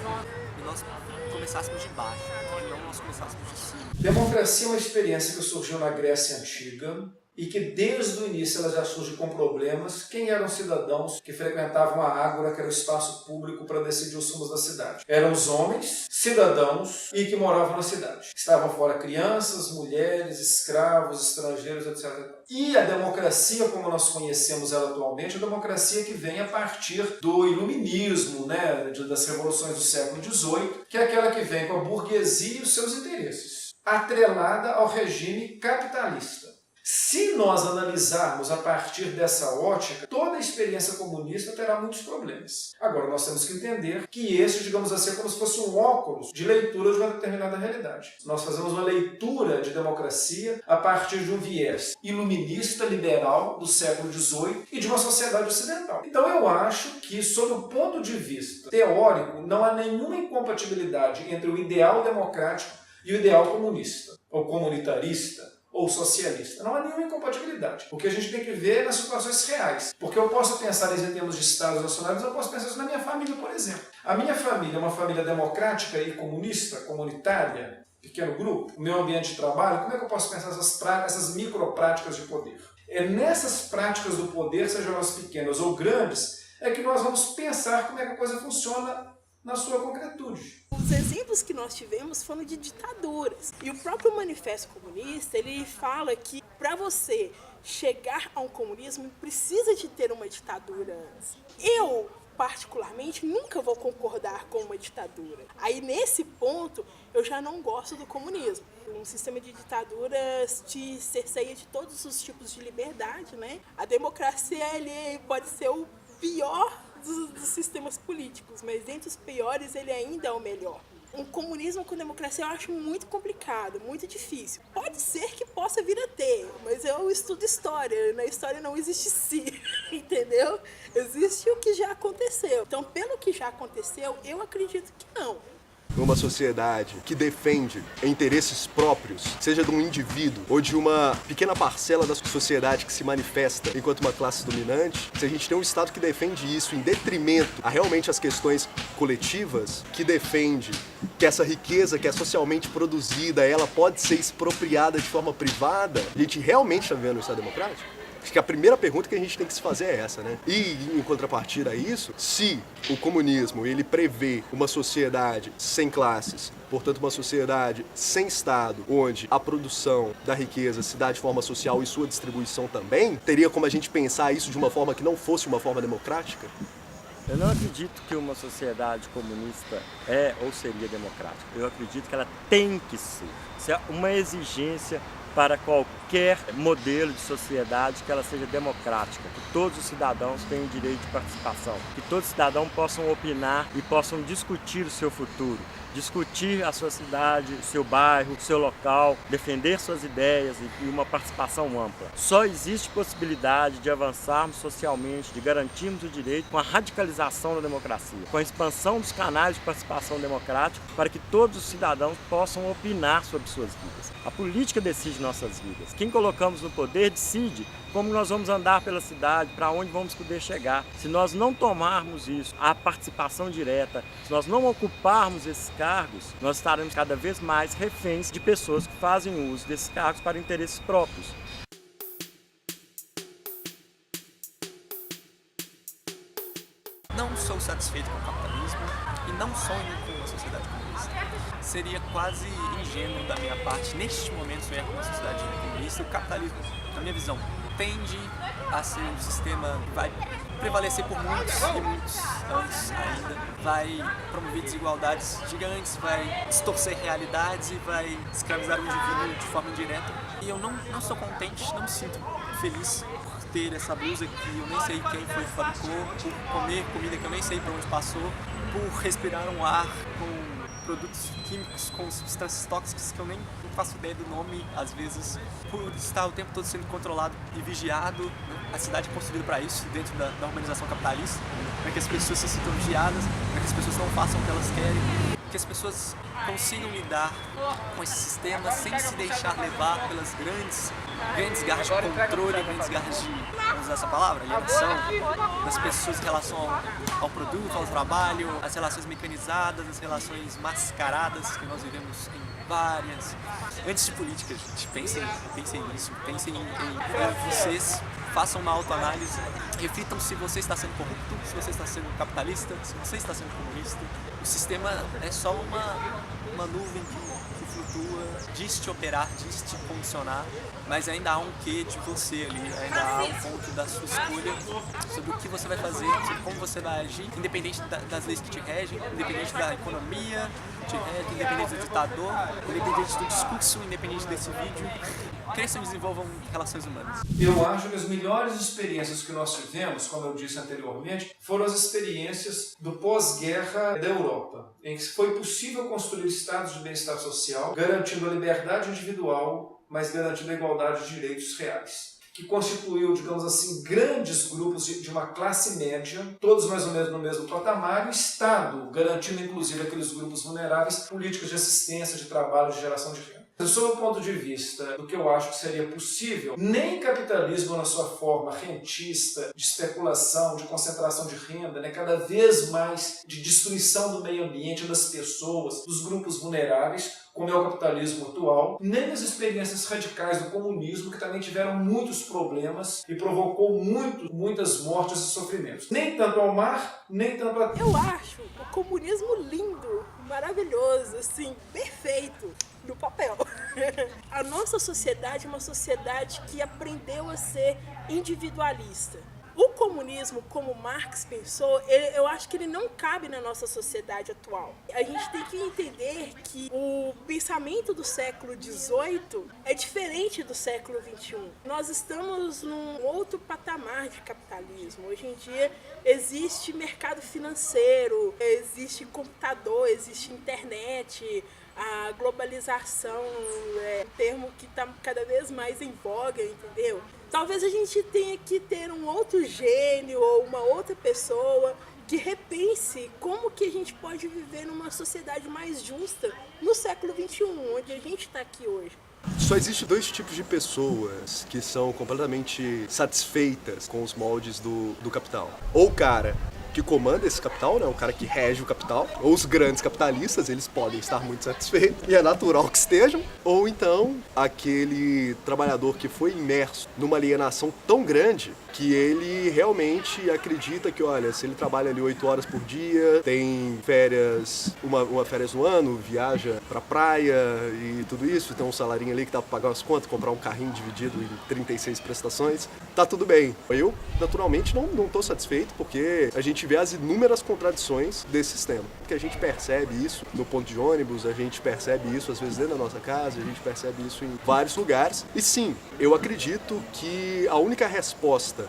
E nós começássemos de baixo, e não nós começássemos de cima. Democracia é uma experiência que surgiu na Grécia Antiga e que desde o início ela já surge com problemas. Quem eram cidadãos que frequentavam a ágora, que era o espaço público para decidir os rumos da cidade? Eram os homens, cidadãos e que moravam na cidade. Estavam fora crianças, mulheres, escravos, estrangeiros, etc. E a democracia, como nós conhecemos ela atualmente, é a democracia que vem a partir do iluminismo, né, das revoluções do século XVIII, que é aquela que vem com a burguesia e os seus interesses, atrelada ao regime capitalista. Se nós analisarmos a partir dessa ótica, toda a experiência comunista terá muitos problemas. Agora, nós temos que entender que esse, digamos assim, é como se fosse um óculos de leitura de uma determinada realidade. Nós fazemos uma leitura de democracia a partir de um viés iluminista, liberal, do século XVIII e de uma sociedade ocidental. Então, eu acho que, sob o ponto de vista teórico, não há nenhuma incompatibilidade entre o ideal democrático e o ideal comunista, ou comunitarista, ou socialista. Não há nenhuma incompatibilidade. O que a gente tem que ver é nas situações reais. Porque eu posso pensar isso em termos de estados nacionais, eu posso pensar isso na minha família, por exemplo. A minha família é uma família democrática e comunista, comunitária, pequeno grupo, o meu ambiente de trabalho, como é que eu posso pensar essas micropráticas de poder? É nessas práticas do poder, sejam elas pequenas ou grandes, é que nós vamos pensar como é que a coisa funciona na sua concretude. Os exemplos que nós tivemos foram de ditaduras. E o próprio Manifesto Comunista, ele fala que para você chegar a um comunismo, precisa de ter uma ditadura antes. Eu, particularmente, nunca vou concordar com uma ditadura. Aí, nesse ponto, eu já não gosto do comunismo. Um sistema de ditaduras te cerceia de todos os tipos de liberdade, né? A democracia, ele pode ser o pior dos sistemas políticos, mas dentre os piores ele ainda é o melhor. Um comunismo com democracia eu acho muito complicado, muito difícil. Pode ser que possa vir a ter, mas eu estudo história, na história não existe si, entendeu? Existe o que já aconteceu. Então, pelo que já aconteceu, eu acredito que não. Numa sociedade que defende interesses próprios, seja de um indivíduo ou de uma pequena parcela da sociedade que se manifesta enquanto uma classe dominante, se a gente tem um Estado que defende isso em detrimento a realmente as questões coletivas, que defende que essa riqueza que é socialmente produzida, ela pode ser expropriada de forma privada, a gente realmente está vivendo um Estado democrático? Acho que a primeira pergunta que a gente tem que se fazer é essa, né? E, em contrapartida a isso, se o comunismo ele prevê uma sociedade sem classes, portanto uma sociedade sem Estado, onde a produção da riqueza se dá de forma social e sua distribuição também, teria como a gente pensar isso de uma forma que não fosse uma forma democrática? Eu não acredito que uma sociedade comunista é ou seria democrática. Eu acredito que ela tem que ser. Isso é uma exigência para qualquer modelo de sociedade que ela seja democrática, que todos os cidadãos tenham direito de participação, que todos os cidadãos possam opinar e possam discutir o seu futuro, discutir a sua cidade, o seu bairro, o seu local, defender suas ideias e uma participação ampla. Só existe possibilidade de avançarmos socialmente, de garantirmos o direito com a radicalização da democracia, com a expansão dos canais de participação democrática para que todos os cidadãos possam opinar sobre suas vidas. A política decide nossas vidas. Quem colocamos no poder decide como nós vamos andar pela cidade, para onde vamos poder chegar. Se nós não tomarmos isso, a participação direta, se nós não ocuparmos esses cargos, nós estaremos cada vez mais reféns de pessoas que fazem uso desses cargos para interesses próprios. Não sou satisfeito com o capitalismo e não sonho com uma sociedade comunista. Seria quase ingênuo da minha parte, neste momento, sonhar com uma sociedade comunista. O capitalismo, na minha visão, tende a ser um sistema que vai prevalecer por muitos e muitos anos ainda, vai promover desigualdades gigantes, vai distorcer realidades e vai escravizar o indivíduo de forma indireta. E eu não sou contente, não me sinto feliz por ter essa blusa que eu nem sei quem foi que fabricou, por comer comida que eu nem sei para onde passou, por respirar um ar com produtos químicos, com substâncias tóxicas que eu nem faço ideia do nome, às vezes, por estar o tempo todo sendo controlado e vigiado, né? A cidade é construída para isso, dentro da organização capitalista, para que as pessoas se sintam vigiadas, para que as pessoas não façam o que elas querem, que as pessoas consigam lidar com esse sistema sem se deixar levar pelas grandes garras de controle, grandes garras de, vamos usar essa palavra, alienação das pessoas em relação ao produto, ao trabalho, as relações mecanizadas, as relações mascaradas que nós vivemos em várias. Antes de política, gente, pensem nisso, pensem em vocês, façam uma autoanálise, reflitam se você está sendo corrupto, se você está sendo capitalista, se você está sendo comunista. O sistema é só uma nuvem que flutua, diz te operar, diz te condicionar, mas ainda há um quê de você ali, ainda há um ponto da sua escolha sobre o que você vai fazer, sobre como você vai agir, independente das leis que te regem, independente da economia que te rege, independente do ditador, independente do discurso, independente desse vídeo. Cresçam e desenvolvam relações humanas. Eu acho que as melhores experiências que nós tivemos, como eu disse anteriormente, foram as experiências do pós-guerra da Europa, em que foi possível construir estados de bem-estar social, garantindo a liberdade individual, mas garantindo a igualdade de direitos reais, que constituiu, digamos assim, grandes grupos de uma classe média, todos mais ou menos no mesmo patamar, e o Estado, garantindo inclusive aqueles grupos vulneráveis políticas de assistência, de trabalho, de geração de renda. Sob o ponto de vista do que eu acho que seria possível, nem capitalismo na sua forma rentista, de especulação, de concentração de renda, né, cada vez mais de destruição do meio ambiente, das pessoas, dos grupos vulneráveis, como é o capitalismo atual, nem as experiências radicais do comunismo, que também tiveram muitos problemas e provocou muitas mortes e sofrimentos. Nem tanto ao mar, nem tanto a... Eu acho o comunismo lindo, maravilhoso, assim, perfeito no papel. A nossa sociedade é uma sociedade que aprendeu a ser individualista. O comunismo, como Marx pensou, eu acho que ele não cabe na nossa sociedade atual. A gente tem que entender que o pensamento do século XVIII é diferente do século XXI. Nós estamos num outro patamar de capitalismo. Hoje em dia existe mercado financeiro, existe computador, existe internet. A globalização é um termo que está cada vez mais em voga, entendeu? Talvez a gente tenha que ter um outro gênio ou uma outra pessoa que repense como que a gente pode viver numa sociedade mais justa no século XXI, onde a gente está aqui hoje. Só existe dois tipos de pessoas que são completamente satisfeitas com os moldes do capital. Ou o cara que comanda esse capital, né? O cara que rege o capital, ou os grandes capitalistas, eles podem estar muito satisfeitos, e é natural que estejam, ou então aquele trabalhador que foi imerso numa alienação tão grande que ele realmente acredita que, olha, se ele trabalha ali 8 horas por dia, tem férias, uma férias no ano, viaja pra praia e tudo isso, tem um salarinho ali que dá pra pagar umas contas, comprar um carrinho dividido em 36 prestações, tá tudo bem. Eu, naturalmente, não tô satisfeito, porque a gente vê as inúmeras contradições desse sistema. Porque a gente percebe isso no ponto de ônibus, a gente percebe isso às vezes dentro da nossa casa, a gente percebe isso em vários lugares. E sim, eu acredito que a única resposta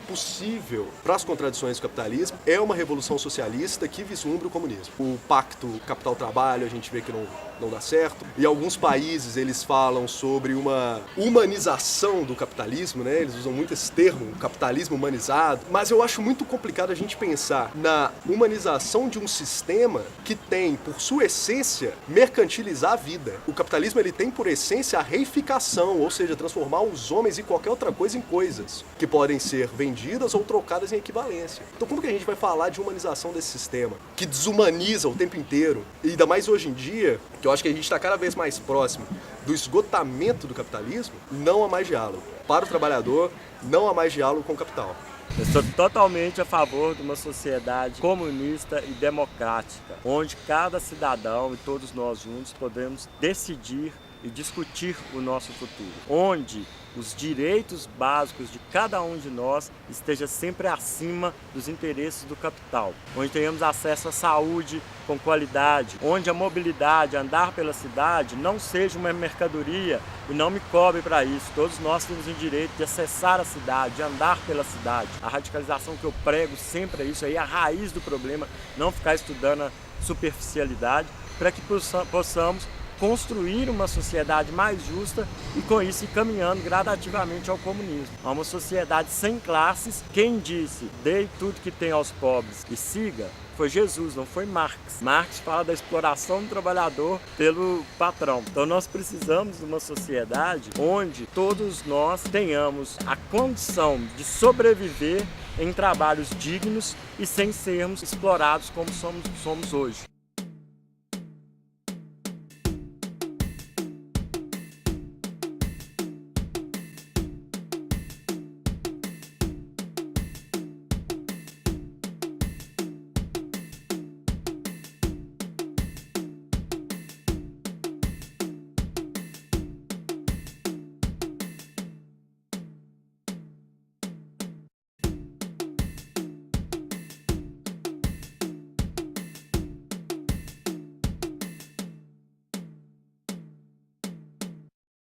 possível para as contradições do capitalismo é uma revolução socialista que vislumbra o comunismo. O pacto capital-trabalho a gente vê que não dá certo. E alguns países eles falam sobre uma humanização do capitalismo, né? Eles usam muito esse termo, capitalismo humanizado. Mas eu acho muito complicado a gente pensar na humanização de um sistema que tem, por sua essência, mercantilizar a vida. O capitalismo ele tem por essência a reificação, ou seja, transformar os homens e qualquer outra coisa em coisas que podem ser vendidas ou trocadas em equivalência. Então como que a gente vai falar de humanização desse sistema, que desumaniza o tempo inteiro, e ainda mais hoje em dia, que eu acho que a gente está cada vez mais próximo do esgotamento do capitalismo? Não há mais diálogo. Para o trabalhador, não há mais diálogo com o capital. Eu sou totalmente a favor de uma sociedade comunista e democrática, onde cada cidadão e todos nós juntos podemos decidir e discutir o nosso futuro, onde os direitos básicos de cada um de nós esteja sempre acima dos interesses do capital, onde tenhamos acesso à saúde com qualidade, onde a mobilidade, andar pela cidade, não seja uma mercadoria e não me cobre para isso. Todos nós temos o direito de acessar a cidade, de andar pela cidade. A radicalização que eu prego sempre é isso aí, a raiz do problema, não ficar estudando a superficialidade, para que possamos construir uma sociedade mais justa e com isso ir caminhando gradativamente ao comunismo. A uma sociedade sem classes. Quem disse, dê tudo que tem aos pobres e siga, foi Jesus, não foi Marx. Marx fala da exploração do trabalhador pelo patrão. Então nós precisamos de uma sociedade onde todos nós tenhamos a condição de sobreviver em trabalhos dignos e sem sermos explorados como somos hoje.